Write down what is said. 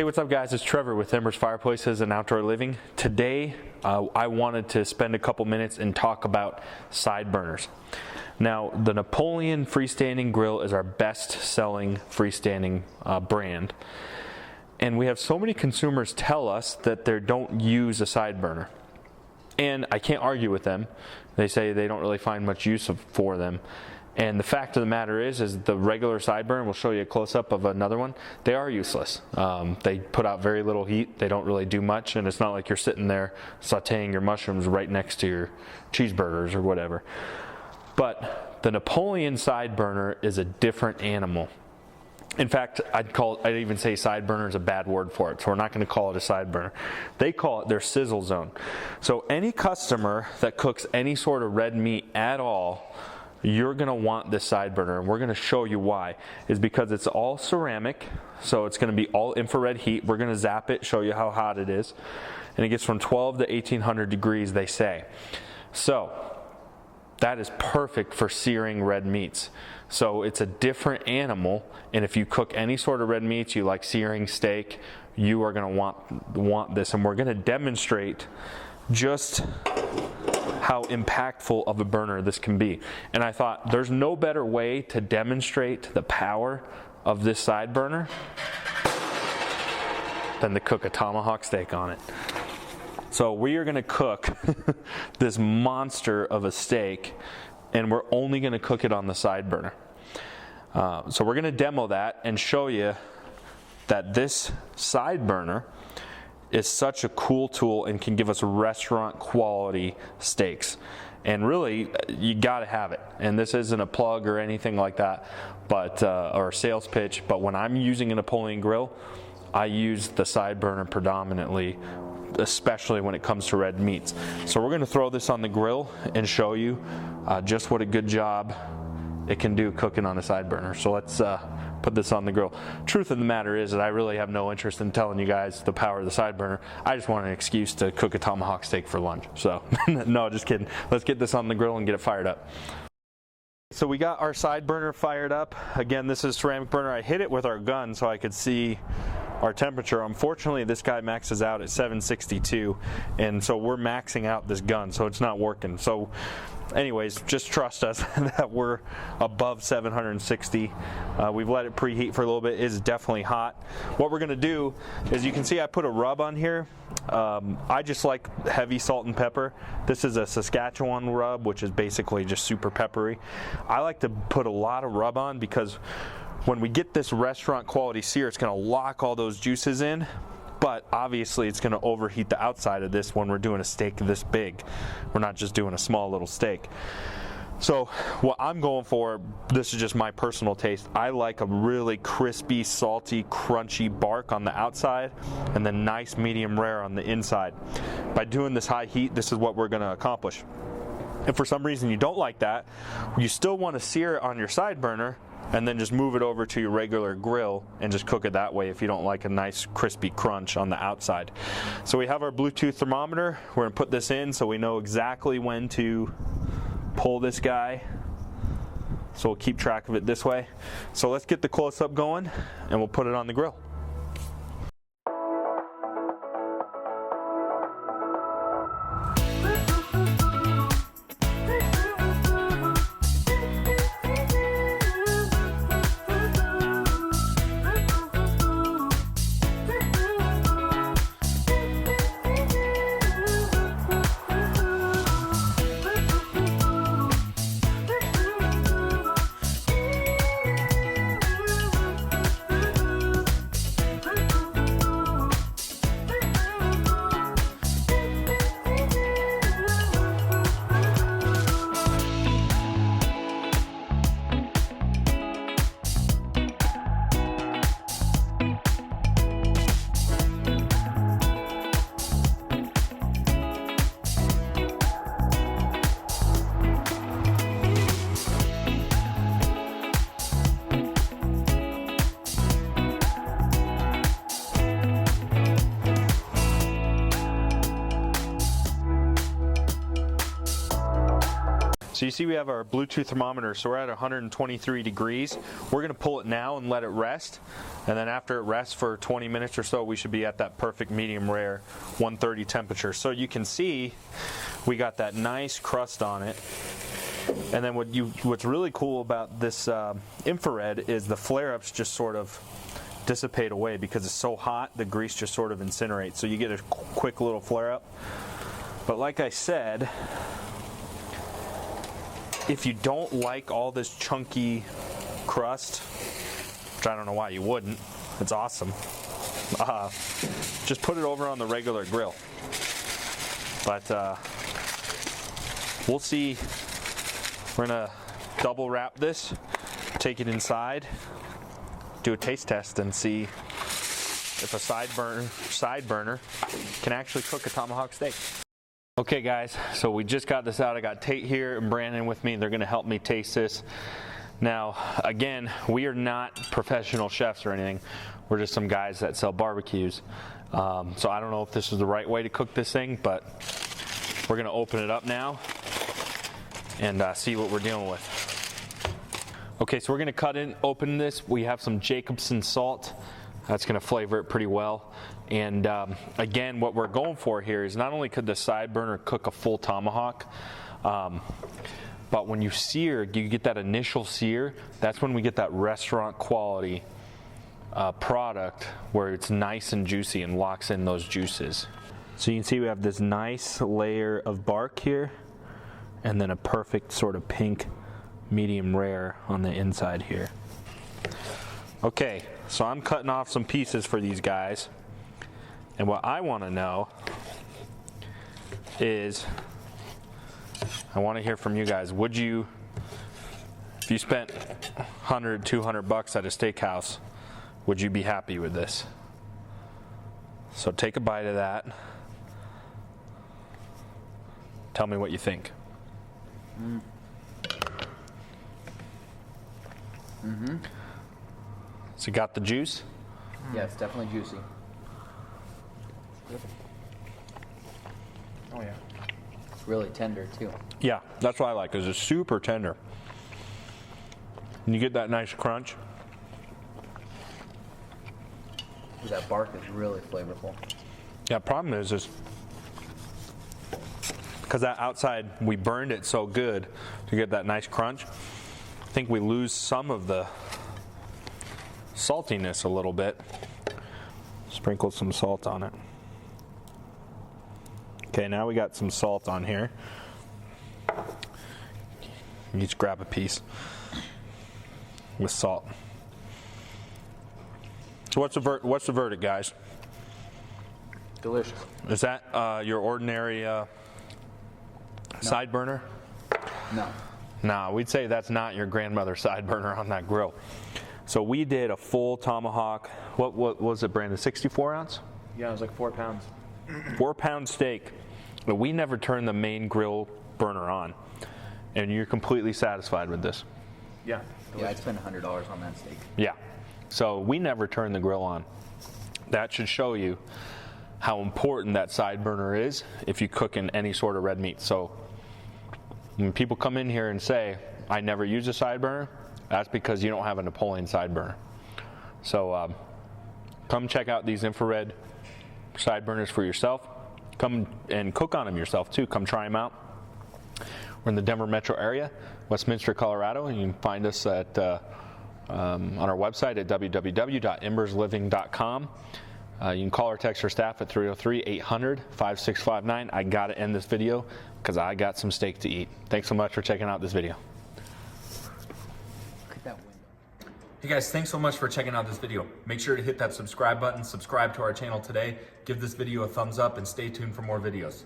what's up guys, it's Trevor with Embers Fireplaces and Outdoor Living. Today I wanted to spend a couple minutes and talk about side burners. Now the Napoleon freestanding grill is our best selling freestanding brand, and we have so many consumers tell us that they don't use a side burner, and I can't argue with them. They say they don't really find much use for them. And the fact of the matter is the regular side burner, we'll show you a close-up of another one, they are useless. They put out very little heat, they don't really do much, and it's not like you're sitting there sauteing your mushrooms right next to your cheeseburgers or whatever. But the Napoleon side burner is a different animal. In fact, I'd even say side burner is a bad word for it, so we're not going to call it a side burner. They call it their sizzle zone. So any customer that cooks any sort of red meat at all, you're going to want this side burner, and we're going to show you why. Is because it's all ceramic, so it's going to be all infrared heat. We're going to zap it, show you how hot it is, and it gets from 12 to 1800 degrees, they say. So that is perfect for searing red meats. So it's a different animal, and if you cook any sort of red meats, you like searing steak, you are going to want this, and we're going to demonstrate just how impactful of a burner this can be. And I thought there's no better way to demonstrate the power of this side burner than to cook a tomahawk steak on it. So we are going to cook this monster of a steak, and we're only going to cook it on the side burner. So we're going to demo that and show you that this side burner is such a cool tool and can give us restaurant quality steaks. And really, you got to have it. And this isn't a plug or anything like that, but or a sales pitch. But when I'm using a Napoleon grill, I use the side burner predominantly, especially when it comes to red meats. So we're going to throw this on the grill and show you just what a good job it can do cooking on a side burner. So let's put this on the grill. Truth of the matter is that I really have no interest in telling you guys the power of the side burner. I just want an excuse to cook a tomahawk steak for lunch. So no, just kidding. Let's get this on the grill and get it fired up. So we got our side burner fired up. Again, this is ceramic burner. I hit it with our gun so I could see our temperature. Unfortunately, this guy maxes out at 762, and so we're maxing out this gun, so it's not working. So anyways, just trust us that we're above 760. We've let it preheat for a little bit. It is definitely hot. What we're going to do is, you can see I put a rub on here. I just like heavy salt and pepper. This is a Saskatchewan rub, which is basically just super peppery. I like to put a lot of rub on because when we get this restaurant quality sear, it's going to lock all those juices in, but obviously it's going to overheat the outside of this when we're doing a steak this big. We're not just doing a small little steak. So what I'm going for, this is just my personal taste, I like a really crispy, salty, crunchy bark on the outside and then nice medium rare on the inside. By doing this high heat, this is what we're going to accomplish. If for some reason you don't like that, you still want to sear it on your side burner and then just move it over to your regular grill and just cook it that way if you don't like a nice crispy crunch on the outside. So we have our Bluetooth thermometer. We're going to put this in so we know exactly when to pull this guy. So we'll keep track of it this way. So let's get the close-up going and we'll put it on the grill. So you see we have our Bluetooth thermometer, so we're at 123 degrees. We're gonna pull it now and let it rest. And then after it rests for 20 minutes or so, we should be at that perfect medium rare 130 temperature. So you can see we got that nice crust on it. And then what's really cool about this infrared is the flare-ups just sort of dissipate away because it's so hot, the grease just sort of incinerates. So you get a quick little flare-up. But like I said, if you don't like all this chunky crust, which I don't know why you wouldn't, it's awesome, just put it over on the regular grill. But we'll see. We're gonna double wrap this, take it inside, do a taste test, and see if a side burner can actually cook a tomahawk steak. Okay guys, so we just got this out. I got Tate here and Brandon with me. They're gonna help me taste this. Now, again, we are not professional chefs or anything. We're just some guys that sell barbecues. So I don't know if this is the right way to cook this thing, but we're gonna open it up now and see what we're dealing with. Okay, so we're gonna open this. We have some Jacobsen salt. That's gonna flavor it pretty well. And again, what we're going for here is not only could the side burner cook a full tomahawk, but when you sear, you get that initial sear. That's when we get that restaurant quality product where it's nice and juicy and locks in those juices. So you can see we have this nice layer of bark here, and then a perfect sort of pink medium rare on the inside here. Okay, so I'm cutting off some pieces for these guys. And what I want to know is, I want to hear from you guys. Would you, if you spent $100, $200 at a steakhouse, would you be happy with this? So take a bite of that. Tell me what you think. So you got the juice? Yeah, it's definitely juicy. Oh yeah. It's really tender too. Yeah, that's what I like, is it's super tender. And you get that nice crunch. That bark is really flavorful. Yeah, problem is because that outside, we burned it so good to get that nice crunch, I think we lose some of the saltiness a little bit. Sprinkle some salt on it. Okay, now we got some salt on here. You just grab a piece with salt. So what's the verdict, guys? Delicious. Is that your ordinary side burner? No. Nah, we'd say that's not your grandmother's side burner on that grill. So we did a full tomahawk. What was it, Brandon? 64 ounce? Yeah, it was like 4 pounds. 4 pound steak. But we never turned the main grill burner on. And you're completely satisfied with this? Yeah. Yeah, I'd spend $100 on that steak. Yeah. So we never turned the grill on. That should show you how important that side burner is if you cook in any sort of red meat. So when people come in here and say, I never use a side burner, that's because you don't have a Napoleon side burner. So come check out these infrared side burners for yourself. Come and cook on them yourself too. Come try them out. We're in the Denver metro area, Westminster, Colorado, and you can find us at on our website at www.embersliving.com. You can call or text our staff at 303-800-5659. I got to end this video because I got some steak to eat. Thanks so much for checking out this video. Look at that window. Hey guys, thanks so much for checking out this video. Make sure to hit that subscribe button, subscribe to our channel today, give this video a thumbs up, and stay tuned for more videos.